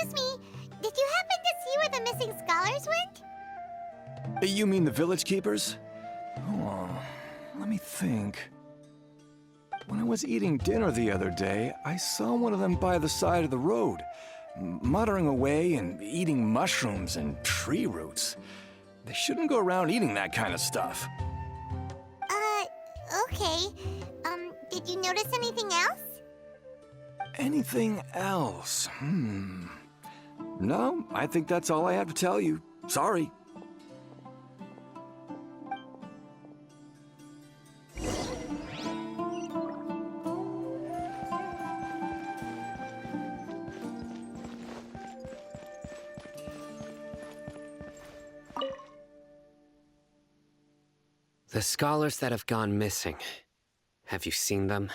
Excuse me, did you happen to see where the missing scholars went? You mean the village keepers? Oh, let me think. When I was eating dinner the other day, I saw one of them by the side of the road, muttering away and eating mushrooms and tree roots. They shouldn't go around eating that kind of stuff. Okay. Did you notice anything else? Anything else? No, I think that's all I have to tell you. Sorry. The scholars that have gone missing. Have you seen them?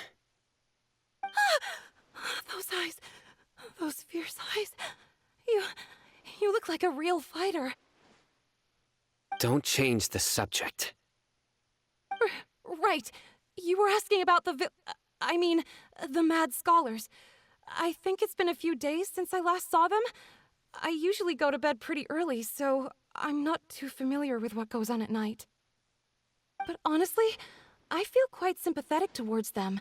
Those eyes. Those fierce eyes. You look like a real fighter. Don't change the subject. Right. You were asking about the the mad scholars. I think it's been a few days since I last saw them. I usually go to bed pretty early, so I'm not too familiar with what goes on at night. But honestly, I feel quite sympathetic towards them.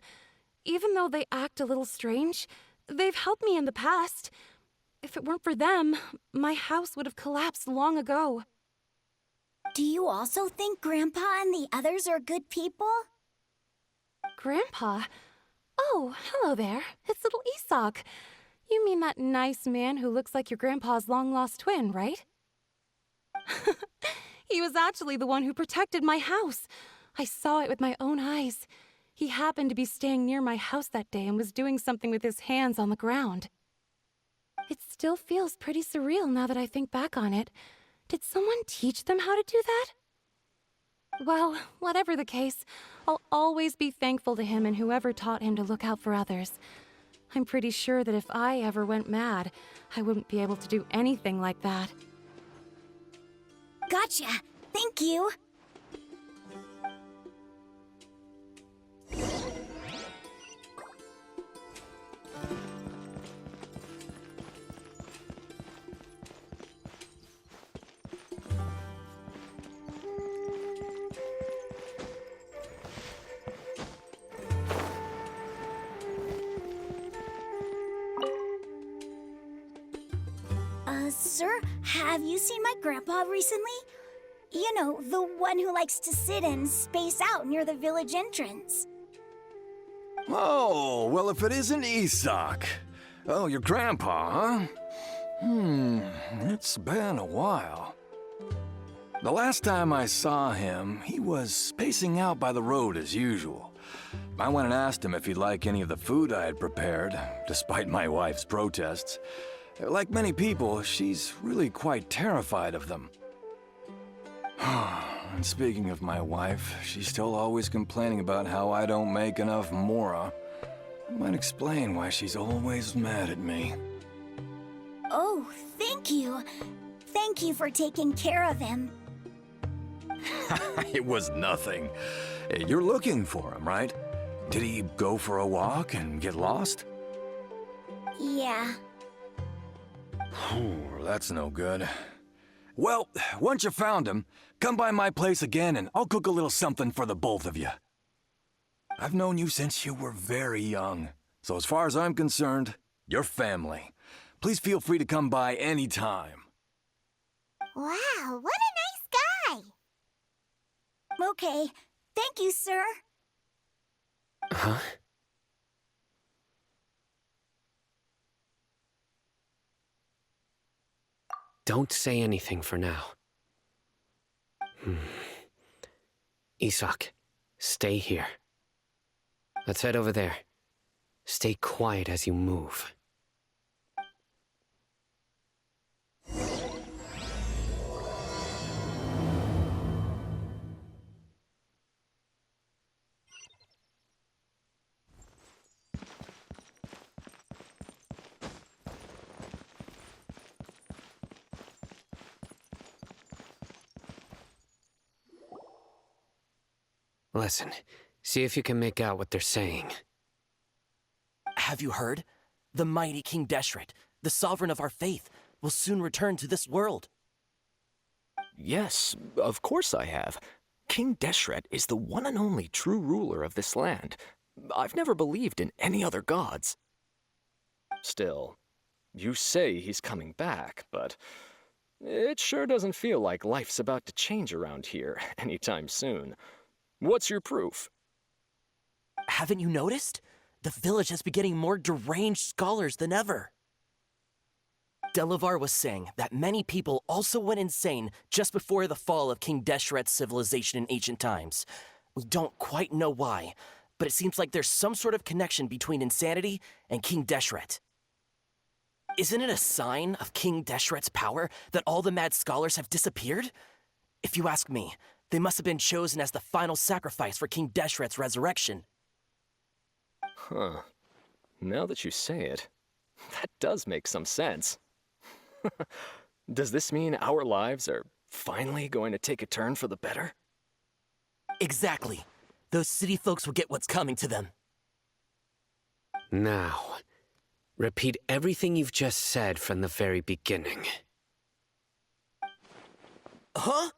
Even though they act a little strange, they've helped me in the past. If it weren't for them, my house would have collapsed long ago. Do you also think Grandpa and the others are good people? Grandpa? Oh, hello there. It's little Isak. You mean that nice man who looks like your grandpa's long-lost twin, right? He was actually the one who protected my house. I saw it with my own eyes. He happened to be staying near my house that day and was doing something with his hands on the ground. It still feels pretty surreal now that I think back on it. Did someone teach them how to do that? Well, whatever the case, I'll always be thankful to him and whoever taught him to look out for others. I'm pretty sure that if I ever went mad, I wouldn't be able to do anything like that. Gotcha. Thank you. Sir, have you seen my grandpa recently? You know, the one who likes to sit and space out near the village entrance. Oh, well, if it isn't Isak. Oh, your grandpa, huh? It's been a while. The last time I saw him, he was spacing out by the road as usual. I went and asked him if he'd like any of the food I had prepared, despite my wife's protests. Like many people, she's really quite terrified of them. And speaking of my wife, she's still always complaining about how I don't make enough mora. That might explain why she's always mad at me. Oh, thank you. Thank you for taking care of him. It was nothing. You're looking for him, right? Did he go for a walk and get lost? Yeah. That's no good. Well, once you found him, come by my place again and I'll cook a little something for the both of you. I've known you since you were very young, so as far as I'm concerned, you're family. Please feel free to come by anytime. Wow, what a nice guy! Okay, thank you, sir. Huh? Don't say anything for now. Isak, stay here. Let's head over there. Stay quiet as you move. Listen, see if you can make out what they're saying. Have you heard? The mighty King Deshret, the sovereign of our faith, will soon return to this world. Yes, of course I have. King Deshret is the one and only true ruler of this land. I've never believed in any other gods. Still, you say he's coming back, but it sure doesn't feel like life's about to change around here anytime soon. What's your proof? Haven't you noticed? The village has been getting more deranged scholars than ever. Delavar was saying that many people also went insane just before the fall of King Deshret's civilization in ancient times. We don't quite know why, but it seems like there's some sort of connection between insanity and King Deshret. Isn't it a sign of King Deshret's power that all the mad scholars have disappeared? If you ask me, they must have been chosen as the final sacrifice for King Deshret's resurrection. Huh. Now that you say it, that does make some sense. Does this mean our lives are finally going to take a turn for the better? Exactly. Those city folks will get what's coming to them. Now, repeat everything you've just said from the very beginning. Huh?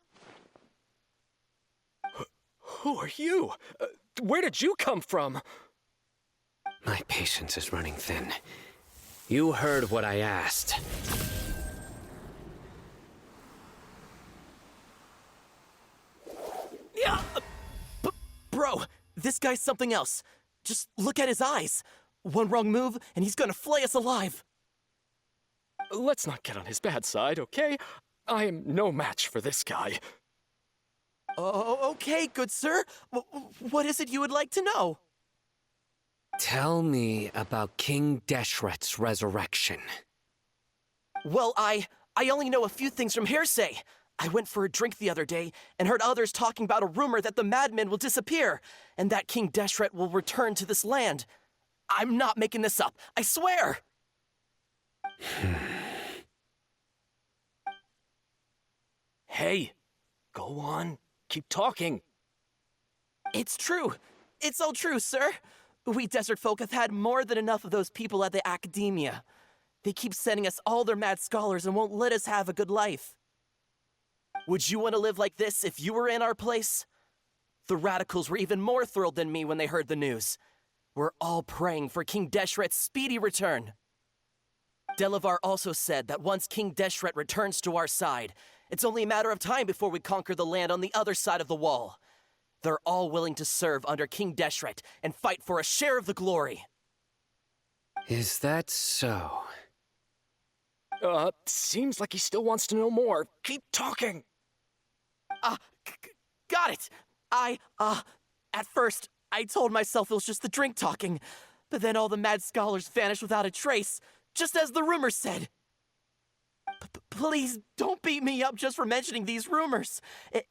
Who are you? Where did you come from? My patience is running thin. You heard what I asked. Yeah! Bro, this guy's something else. Just look at his eyes. One wrong move, and he's gonna flay us alive. Let's not get on his bad side, okay? I am no match for this guy. Oh, okay, good sir. What is it you would like to know? Tell me about King Deshret's resurrection. Well, I only know a few things from hearsay. I went for a drink the other day and heard others talking about a rumor that the madmen will disappear and that King Deshret will return to this land. I'm not making this up, I swear! Hey, go on. Keep talking. It's true. It's all true, sir. We desert folk have had more than enough of those people at the academia. They keep sending us all their mad scholars and won't let us have a good life. Would you want to live like this if you were in our place? The radicals were even more thrilled than me when they heard the news. We're all praying for King Deshret's speedy return. Delavar also said that once King Deshret returns to our side, it's only a matter of time before we conquer the land on the other side of the wall. They're all willing to serve under King Deshret and fight for a share of the glory. Is that so? Seems like he still wants to know more. Keep talking. Got it. At first, I told myself it was just the drink talking, but then all the mad scholars vanished without a trace, just as the rumors said. Please don't beat me up just for mentioning these rumors.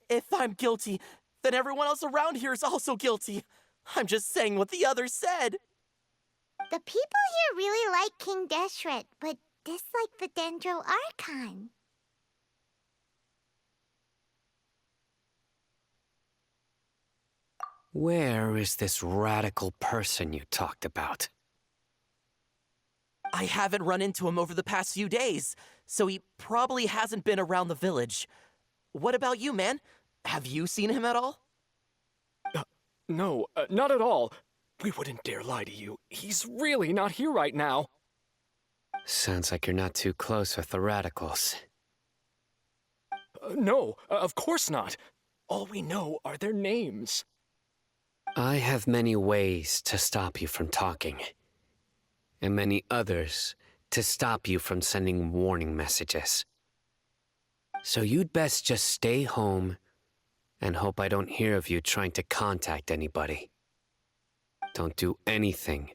If I'm guilty, then everyone else around here is also guilty. I'm just saying what the others said. The people here really like King Deshret, but dislike the Dendro Archon. Where is this radical person you talked about? I haven't run into him over the past few days, so he probably hasn't been around the village. What about you, man? Have you seen him at all? No, not at all. We wouldn't dare lie to you. He's really not here right now. Sounds like you're not too close with the radicals. No, of course not. All we know are their names. I have many ways to stop you from talking, and many others to stop you from sending warning messages. So you'd best just stay home and hope I don't hear of you trying to contact anybody. Don't do anything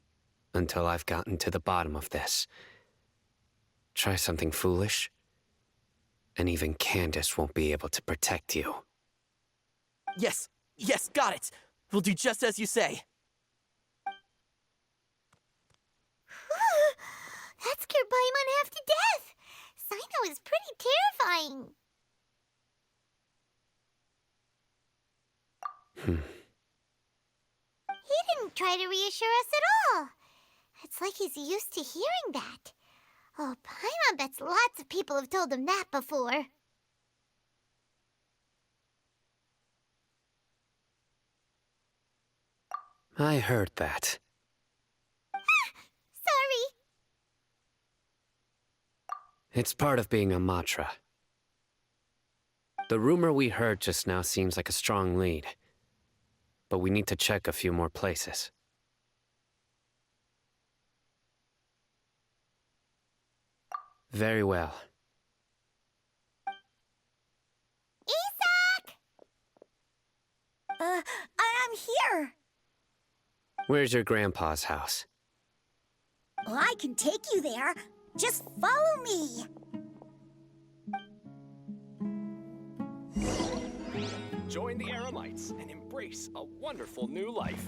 until I've gotten to the bottom of this. Try something foolish, and even Candace won't be able to protect you. Yes, got it. We'll do just as you say. That scared Paimon half to death. Cyno is pretty terrifying. He didn't try to reassure us at all. It's like he's used to hearing that. Oh, Paimon bets lots of people have told him that before. I heard that. Sorry. It's part of being a Matra. The rumor we heard just now seems like a strong lead. But we need to check a few more places. Very well. Isak! I'm here. Where's your grandpa's house? Well, I can take you there. Just follow me. Join the Eremites and embrace a wonderful new life.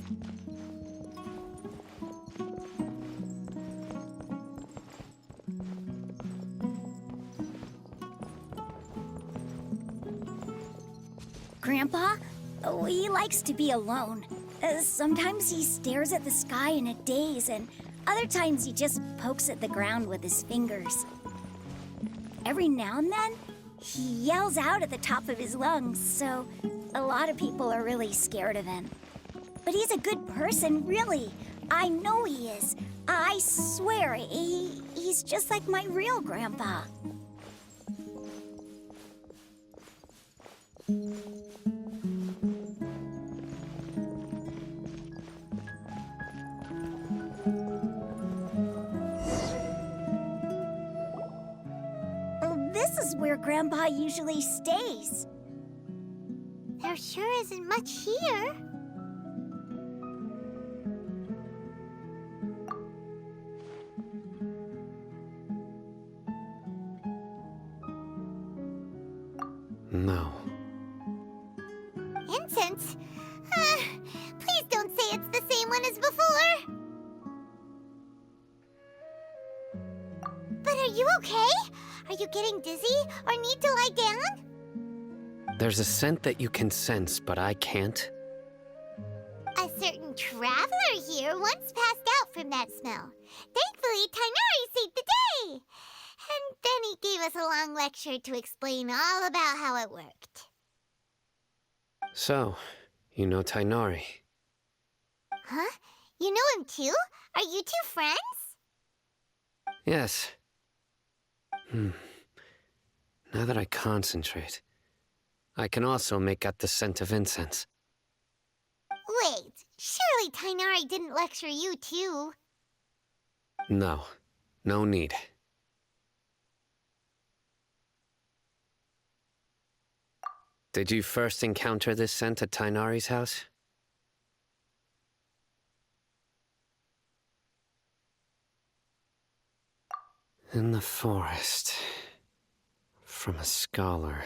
Grandpa, he likes to be alone. Sometimes he stares at the sky in a daze, and other times he just pokes at the ground with his fingers. Every now and then, he yells out at the top of his lungs, so a lot of people are really scared of him. But he's a good person, really. I know he is. I swear, he's just like my real grandpa. This is where Grandpa usually stays. There sure isn't much here. No. Incense? Please don't say it's the same one as before. But are you okay? Are you getting dizzy or need to lie down? There's a scent that you can sense, but I can't. A certain traveler here once passed out from that smell. Thankfully, Tighnari saved the day. And then he gave us a long lecture to explain all about how it worked. So, you know Tighnari. Huh? You know him too? Are you two friends? Yes. Now that I concentrate, I can also make out the scent of incense. Wait, surely Tighnari didn't lecture you too. No, no need. Did you first encounter this scent at Tighnari's house? In the forest. From a scholar.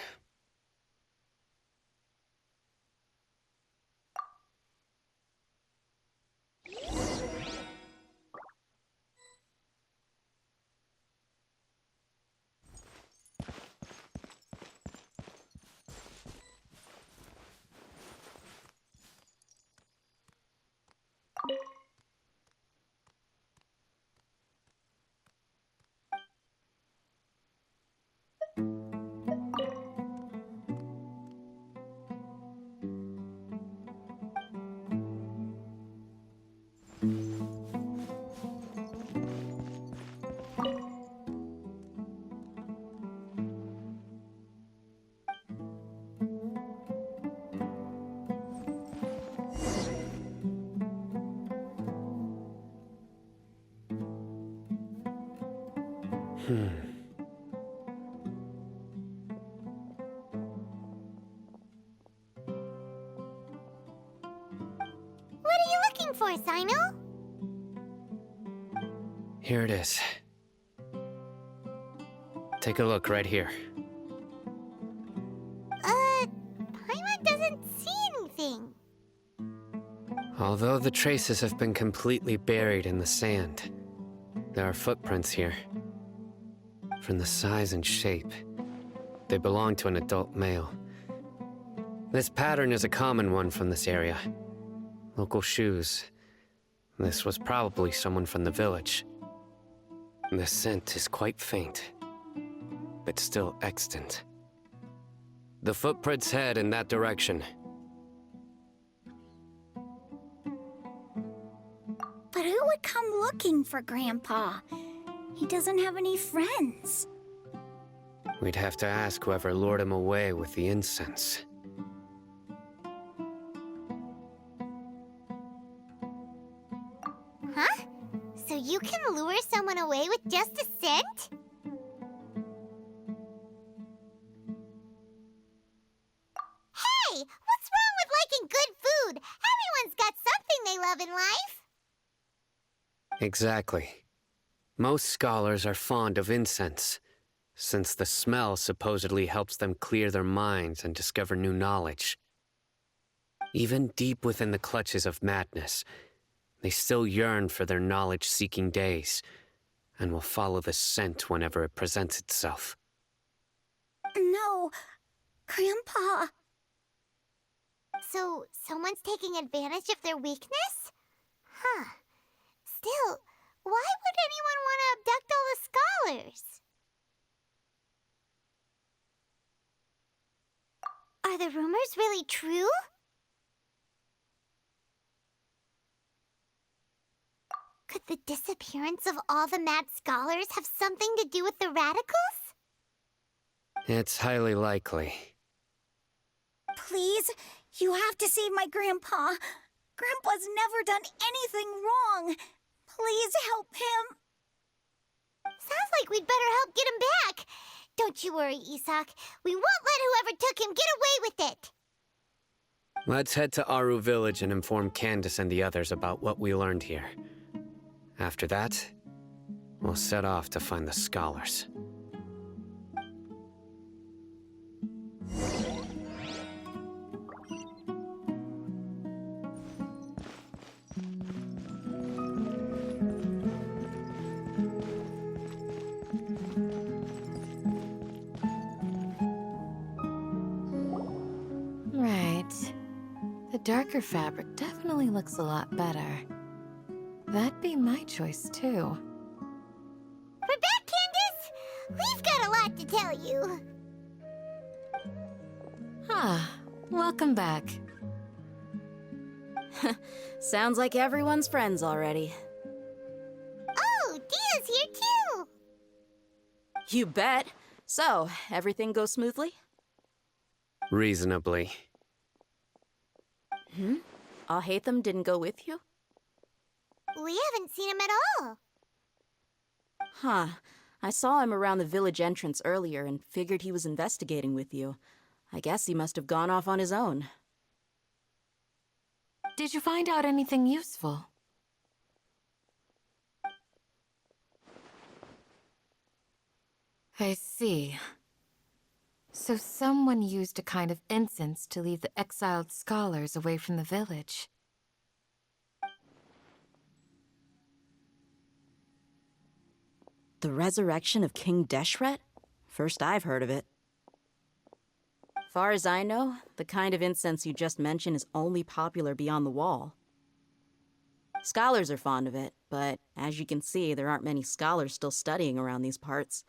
What are you looking for, Cyno? Here it is. Take a look right here. Paimon doesn't see anything. Although the traces have been completely buried in the sand, there are footprints here. From the size and shape, they belong to an adult male. This pattern is a common one from this area. Local shoes. This was probably someone from the village. The scent is quite faint, but still extant. The footprints head in that direction. But who would come looking for Grandpa? He doesn't have any friends. We'd have to ask whoever lured him away with the incense. Huh? So you can lure someone away with just a scent? Hey! What's wrong with liking good food? Everyone's got something they love in life. Exactly. Most scholars are fond of incense, since the smell supposedly helps them clear their minds and discover new knowledge. Even deep within the clutches of madness, they still yearn for their knowledge-seeking days, and will follow the scent whenever it presents itself. No, Grandpa. So, someone's taking advantage of their weakness? Huh. Still, why would anyone want to abduct all the scholars? Are the rumors really true? Could the disappearance of all the mad scholars have something to do with the radicals? It's highly likely. Please, you have to save my Grandpa. Grandpa's never done anything wrong. Please help him. Sounds like we'd better help get him back. Don't you worry, Isak. We won't let whoever took him get away with it. Let's head to Aaru Village and inform Candace and the others about what we learned here. After that, we'll set off to find the scholars. Right. The darker fabric definitely looks a lot better. That'd be my choice, too. We're back, Candace! We've got a lot to tell you. Ah, welcome back. Sounds like everyone's friends already. Oh, Dia's here too! You bet. So, everything goes smoothly? Reasonably. Hateful didn't go with you? We haven't seen him at all. Huh. I saw him around the village entrance earlier and figured he was investigating with you. I guess he must have gone off on his own. Did you find out anything useful? I see. So someone used a kind of incense to lead the exiled scholars away from the village. The resurrection of King Deshret? First I've heard of it. Far as I know, the kind of incense you just mentioned is only popular beyond the wall. Scholars are fond of it, but as you can see, there aren't many scholars still studying around these parts.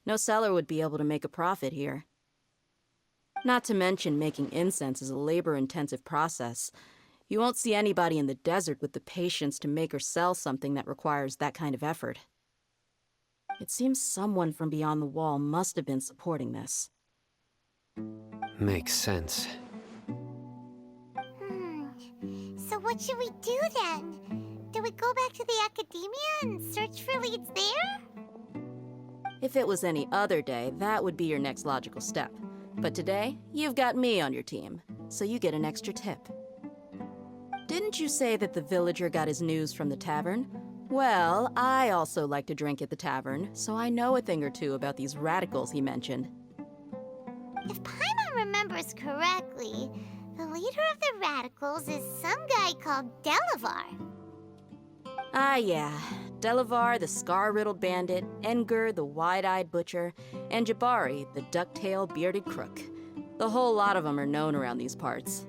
No seller would be able to make a profit here. Not to mention, making incense is a labor-intensive process. You won't see anybody in the desert with the patience to make or sell something that requires that kind of effort. It seems someone from beyond the wall must have been supporting this. Makes sense. So what should we do then? Do we go back to the academia and search for leads there? If it was any other day, that would be your next logical step. But today, you've got me on your team, so you get an extra tip. Didn't you say that the villager got his news from the tavern? Well, I also like to drink at the tavern, so I know a thing or two about these radicals he mentioned. If Paimon remembers correctly, the leader of the radicals is some guy called Delavar. Ah, yeah. Delavar, the scar-riddled bandit, Engur, the wide-eyed butcher, and Jabari, the duck-tailed bearded crook. The whole lot of them are known around these parts.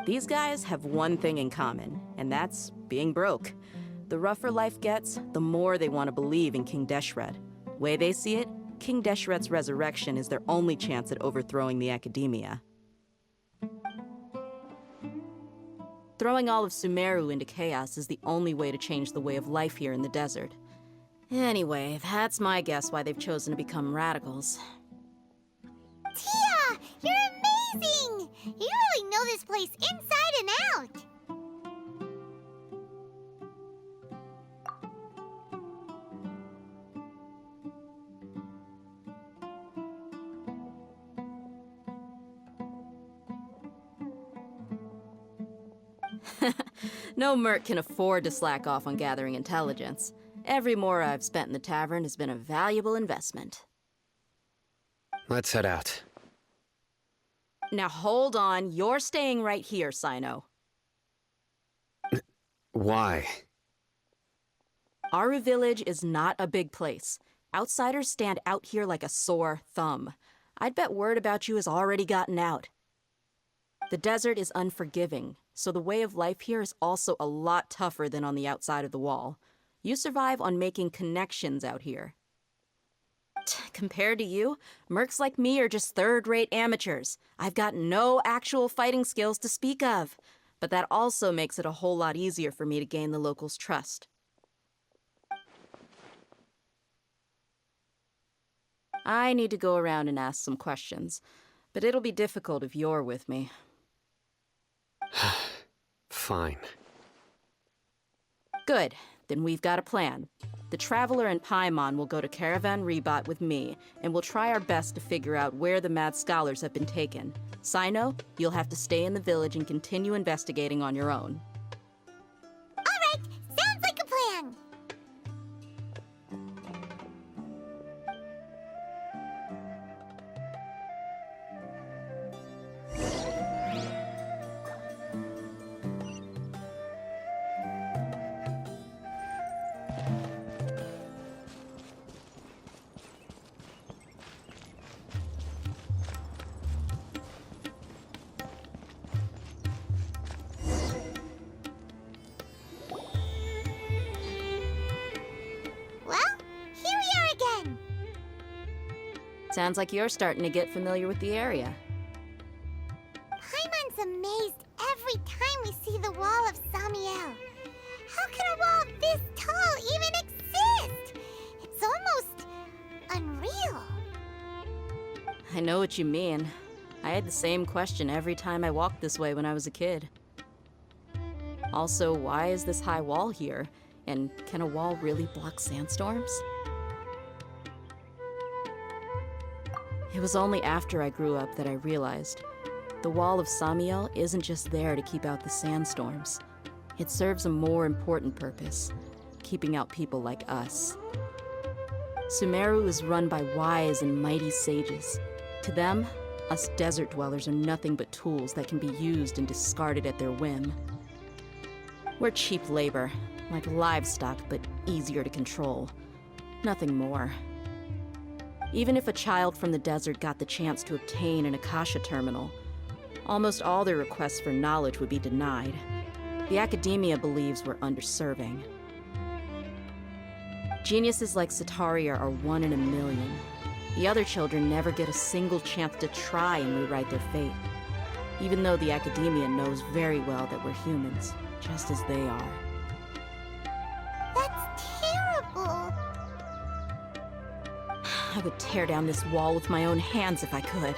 These guys have one thing in common, and that's being broke. The rougher life gets, the more they want to believe in King Deshret. Way they see it, King Deshret's resurrection is their only chance at overthrowing the academia. Throwing all of Sumeru into chaos is the only way to change the way of life here in the desert. Anyway, that's my guess why they've chosen to become radicals. Tia! You're amazing! You really know this place inside and out! No merc can afford to slack off on gathering intelligence. Every mora I've spent in the tavern has been a valuable investment. Let's head out. Now hold on, you're staying right here, Cyno. Why? Aaru Village is not a big place. Outsiders stand out here like a sore thumb. I'd bet word about you has already gotten out. The desert is unforgiving, so the way of life here is also a lot tougher than on the outside of the wall. You survive on making connections out here. Compared to you, mercs like me are just third-rate amateurs. I've got no actual fighting skills to speak of. But that also makes it a whole lot easier for me to gain the locals' trust. I need to go around and ask some questions, but it'll be difficult if you're with me. Fine. Good. Then we've got a plan. The Traveler and Paimon will go to Caravan Rebot with me, and we'll try our best to figure out where the mad scholars have been taken. Cyno, you'll have to stay in the village and continue investigating on your own. Alright, sounds like a plan! Sounds like you're starting to get familiar with the area. Paimon's amazed every time we see the wall of Samiel. How can a wall this tall even exist? It's almost unreal. I know what you mean. I had the same question every time I walked this way when I was a kid. Also, why is this high wall here? And can a wall really block sandstorms? It was only after I grew up that I realized the wall of Samiel isn't just there to keep out the sandstorms. It serves a more important purpose, keeping out people like us. Sumeru is run by wise and mighty sages. To them, us desert dwellers are nothing but tools that can be used and discarded at their whim. We're cheap labor, like livestock, but easier to control. Nothing more. Even if a child from the desert got the chance to obtain an Akasha terminal, almost all their requests for knowledge would be denied. The academia believes we're underserving. Geniuses like Sataria are one in a million. The other children never get a single chance to try and rewrite their fate, even though the academia knows very well that we're humans, just as they are. That's terrible. I would tear down this wall with my own hands if I could.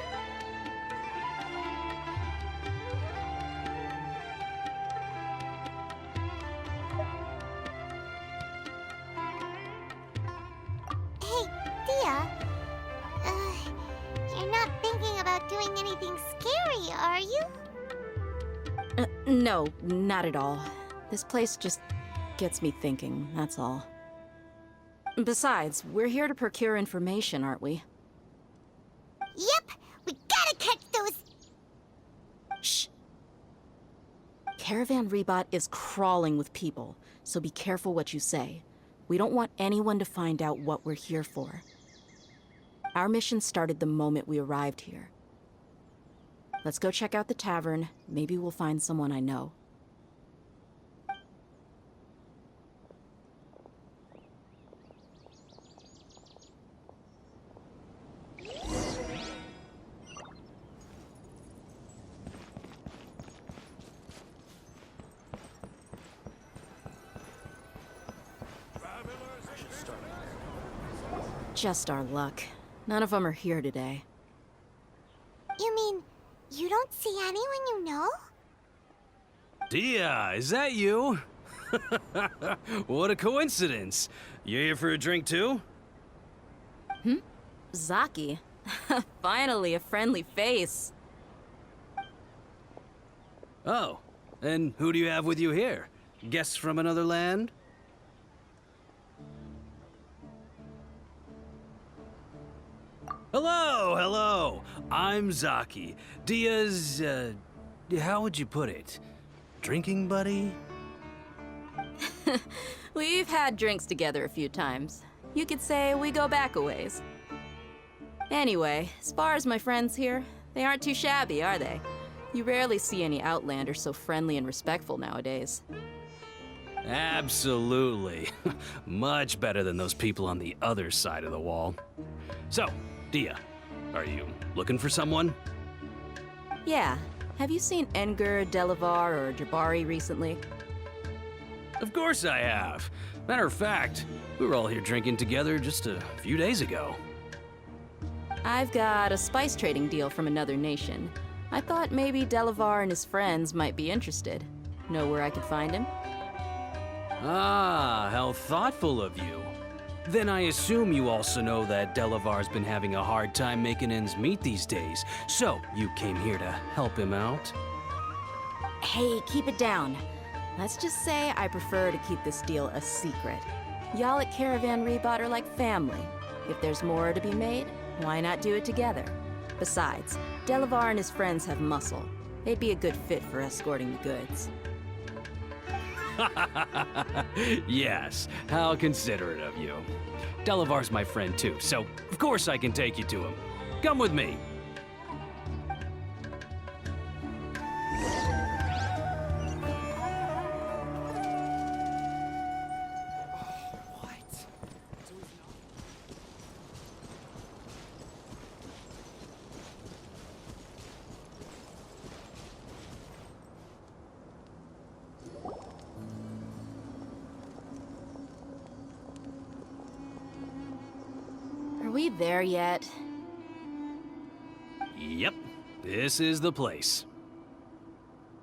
Hey, Thea. You're not thinking about doing anything scary, are you? No, not at all. This place just gets me thinking, that's all. Besides, we're here to procure information, aren't we? Yep, we gotta catch those... Shh. Caravan Rebot is crawling with people, so be careful what you say. We don't want anyone to find out what we're here for. Our mission started the moment we arrived here. Let's go check out the tavern. Maybe we'll find someone I know. Just our luck. None of them are here today. You mean, you don't see anyone you know? Dia, is that you? What a coincidence. You here for a drink too? Zaki. Finally, a friendly face. Oh, and who do you have with you here? Guests from another land? Hello, hello. I'm Zaki. Dia's, how would you put it? Drinking buddy? We've had drinks together a few times. You could say we go back a ways. Anyway, as far as my friends here, they aren't too shabby, are they? You rarely see any Outlanders so friendly and respectful nowadays. Absolutely. Much better than those people on the other side of the wall. So, Dia, are you looking for someone? Yeah. Have you seen Enger, Delavar, or Jabari recently? Of course I have. Matter of fact, we were all here drinking together just a few days ago. I've got a spice trading deal from another nation. I thought maybe Delavar and his friends might be interested. Know where I could find him? Ah, how thoughtful of you. Then I assume you also know that Delavar's been having a hard time making ends meet these days, so you came here to help him out? Hey, keep it down. Let's just say I prefer to keep this deal a secret. Y'all at Caravan Rebot are like family. If there's more to be made, why not do it together? Besides, Delavar and his friends have muscle. They'd be a good fit for escorting the goods. Yes, how considerate of you. Delavar's my friend too, so of course I can take you to him. Come with me. Are we there yet? Yep, this is the place.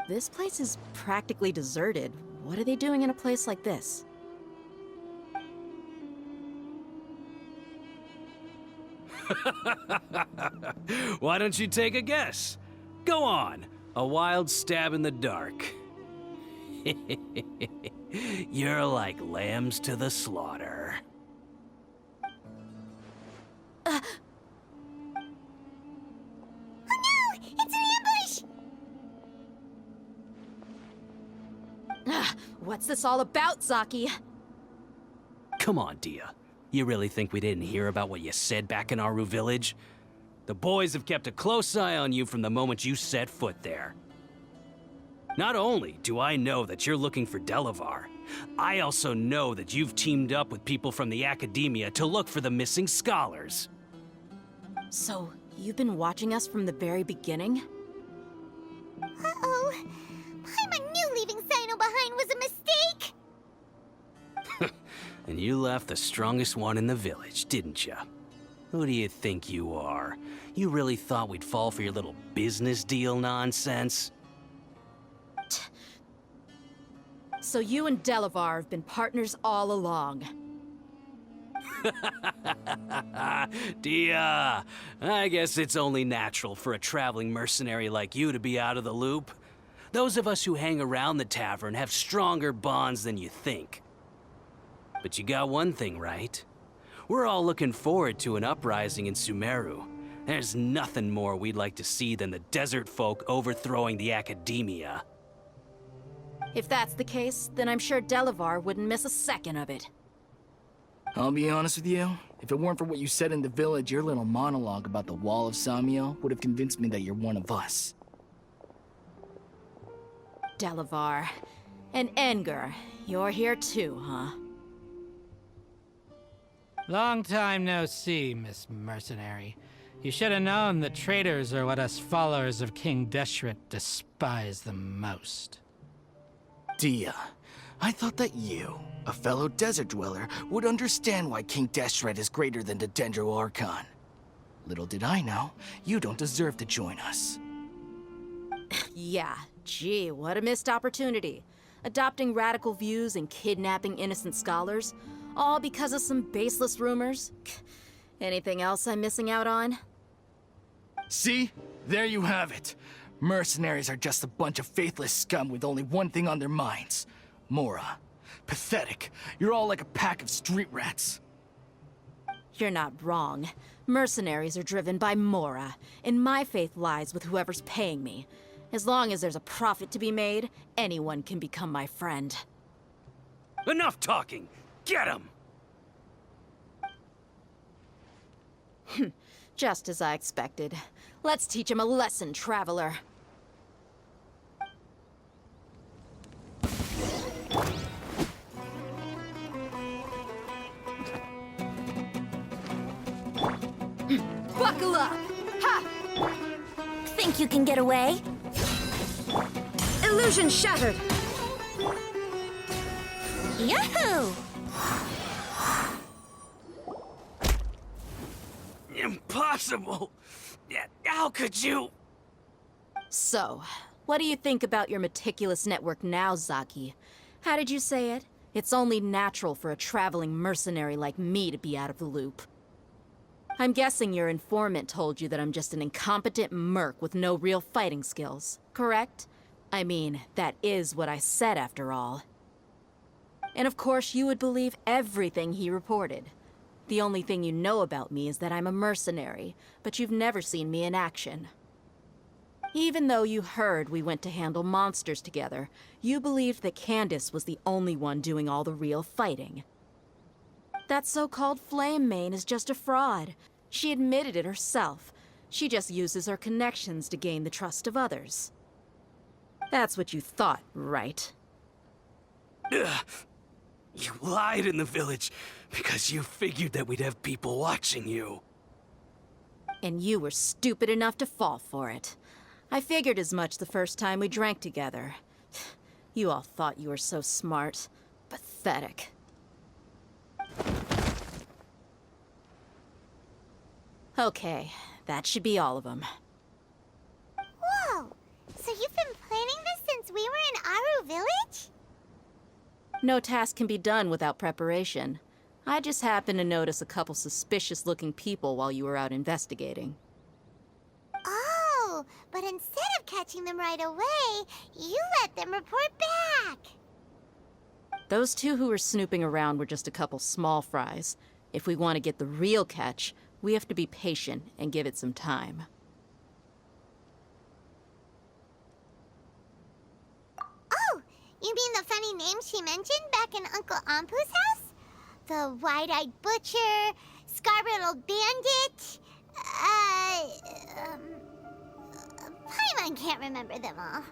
This place is practically deserted. What are they doing in a place like this? Why don't you take a guess? Go on, a wild stab in the dark. You're like lambs to the slaughter. Oh no! It's an ambush! What's this all about, Zaki? Come on, Dia. You really think we didn't hear about what you said back in Aaru Village? The boys have kept a close eye on you from the moment you set foot there. Not only do I know that you're looking for Delavar, I also know that you've teamed up with people from the Academia to look for the missing scholars. So, you've been watching us from the very beginning? Uh-oh. Paimon knew leaving Cyno behind was a mistake! And you left the strongest one in the village, didn't you? Who do you think you are? You really thought we'd fall for your little business deal nonsense? So you and Delavar have been partners all along. Dia, I guess it's only natural for a traveling mercenary like you to be out of the loop. Those of us who hang around the tavern have stronger bonds than you think. But you got one thing right. We're all looking forward to an uprising in Sumeru. There's nothing more we'd like to see than the desert folk overthrowing the Academia. If that's the case, then I'm sure Delavar wouldn't miss a second of it. I'll be honest with you. If it weren't for what you said in the village, your little monologue about the Wall of Samiel would have convinced me that you're one of us. Delavar. And Enger, you're here too, huh? Long time no see, Miss Mercenary. You should have known that traitors are what us followers of King Deshret despise the most. Dia, I thought that you, a fellow desert dweller, would understand why King Deshret is greater than the Dendro Archon. Little did I know, you don't deserve to join us. Yeah, gee, what a missed opportunity. Adopting radical views and kidnapping innocent scholars, all because of some baseless rumors. Anything else I'm missing out on? See? There you have it. Mercenaries are just a bunch of faithless scum with only one thing on their minds. Mora. Pathetic. You're all like a pack of street rats. You're not wrong. Mercenaries are driven by Mora, and my faith lies with whoever's paying me. As long as there's a profit to be made, anyone can become my friend. Enough talking! Get him! Just as I expected. Let's teach him a lesson, traveler. Buckle up! Ha! Think you can get away? Illusion shattered! Yahoo! Impossible! How could you? So, what do you think about your meticulous network now, Zaki? How did you say it? It's only natural for a traveling mercenary like me to be out of the loop. I'm guessing your informant told you that I'm just an incompetent merc with no real fighting skills, correct? I mean, that is what I said after all. And of course you would believe everything he reported. The only thing you know about me is that I'm a mercenary, but you've never seen me in action. Even though you heard we went to handle monsters together, you believed that Candace was the only one doing all the real fighting. That so-called Flame Mane is just a fraud. She admitted it herself. She just uses her connections to gain the trust of others. That's what you thought, right? Ugh. You lied in the village because you figured that we'd have people watching you. And you were stupid enough to fall for it. I figured as much the first time we drank together. You all thought you were so smart. Pathetic. Okay, that should be all of them. Whoa! So you've been planning this since we were in Aaru Village? No task can be done without preparation. I just happened to notice a couple suspicious-looking people while you were out investigating. Oh, but instead of catching them right away, you let them report back. Those two who were snooping around were just a couple small fries. If we want to get the real catch, we have to be patient and give it some time. Oh, you mean the funny name she mentioned back in Uncle Ampu's house? The wide-eyed butcher, scar-riddled bandit, Paimon can't remember them all.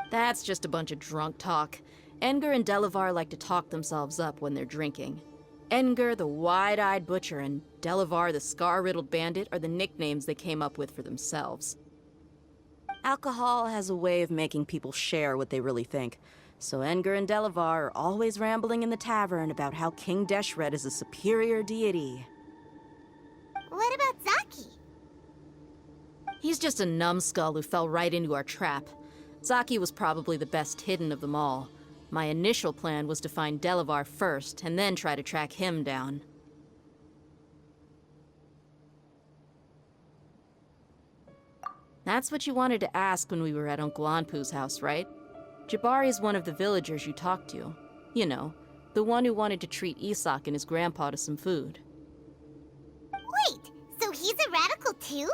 That's just a bunch of drunk talk. Enger and Delavar like to talk themselves up when they're drinking. Enger, the wide-eyed butcher, and Delavar, the scar-riddled bandit, are the nicknames they came up with for themselves. Alcohol has a way of making people share what they really think, so Enger and Delavar are always rambling in the tavern about how King Deshret is a superior deity. What about Zaki? He's just a numbskull who fell right into our trap. Zaki was probably the best hidden of them all. My initial plan was to find Delavar first, and then try to track him down. That's what you wanted to ask when we were at Uncle Anpu's house, right? Jabari's one of the villagers you talked to. You know, the one who wanted to treat Isak and his grandpa to some food. Wait, so he's a radical too?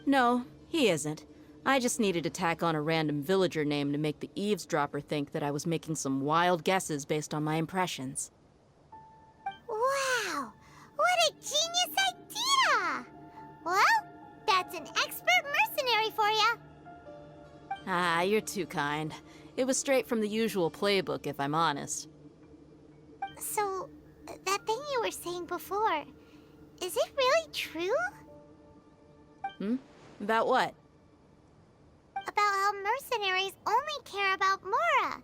No, he isn't. I just needed to tack on a random villager name to make the eavesdropper think that I was making some wild guesses based on my impressions. Wow, what a genius idea! Well, that's an expert mercenary for you. Ah, you're too kind. It was straight from the usual playbook, if I'm honest. So, that thing you were saying before, is it really true? About what? About how mercenaries only care about Mora,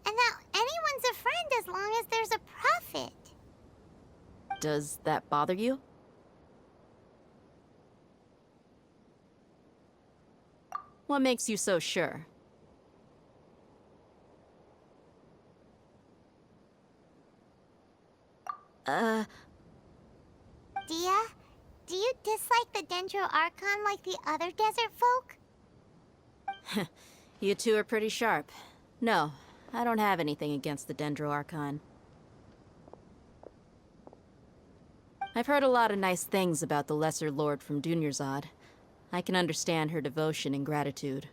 and that anyone's a friend as long as there's a profit. Does that bother you? What makes you so sure? Dia, do you dislike the Dendro Archon like the other desert folk? You two are pretty sharp. No, I don't have anything against the Dendro Archon. I've heard a lot of nice things about the Lesser Lord from Dunyarzad. I can understand her devotion and gratitude.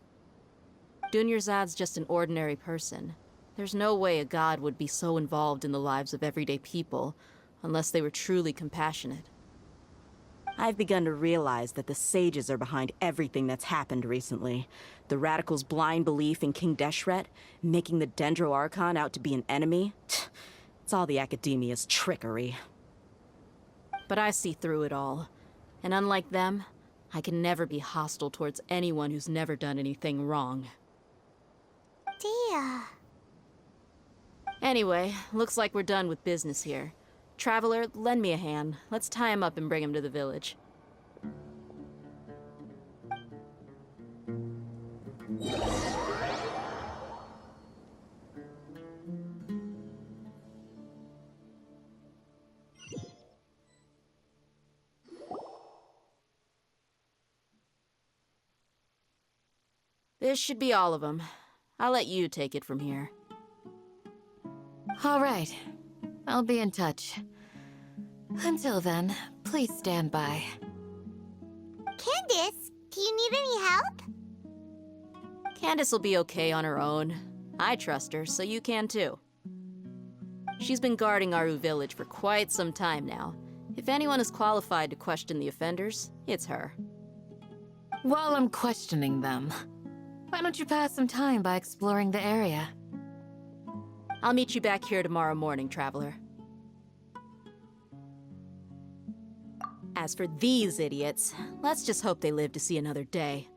Dunyarzad's just an ordinary person. There's no way a god would be so involved in the lives of everyday people, unless they were truly compassionate. I've begun to realize that the sages are behind everything that's happened recently. The radicals' blind belief in King Deshret, making the Dendro Archon out to be an enemy. It's all the academia's trickery. But I see through it all. And unlike them, I can never be hostile towards anyone who's never done anything wrong. Dia. Anyway, looks like we're done with business here. Traveler, lend me a hand. Let's tie him up and bring him to the village. This should be all of them. I'll let you take it from here. All right. I'll be in touch. Until then, please stand by. Candace, do you need any help? Candace will be okay on her own. I trust her, so you can too. She's been guarding Aaru Village for quite some time now. If anyone is qualified to question the offenders, it's her. While I'm questioning them, why don't you pass some time by exploring the area? I'll meet you back here tomorrow morning, Traveler. As for these idiots, let's just hope they live to see another day.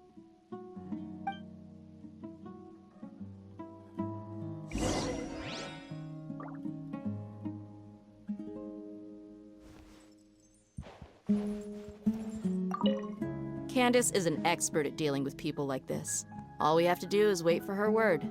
Candace is an expert at dealing with people like this. All we have to do is wait for her word.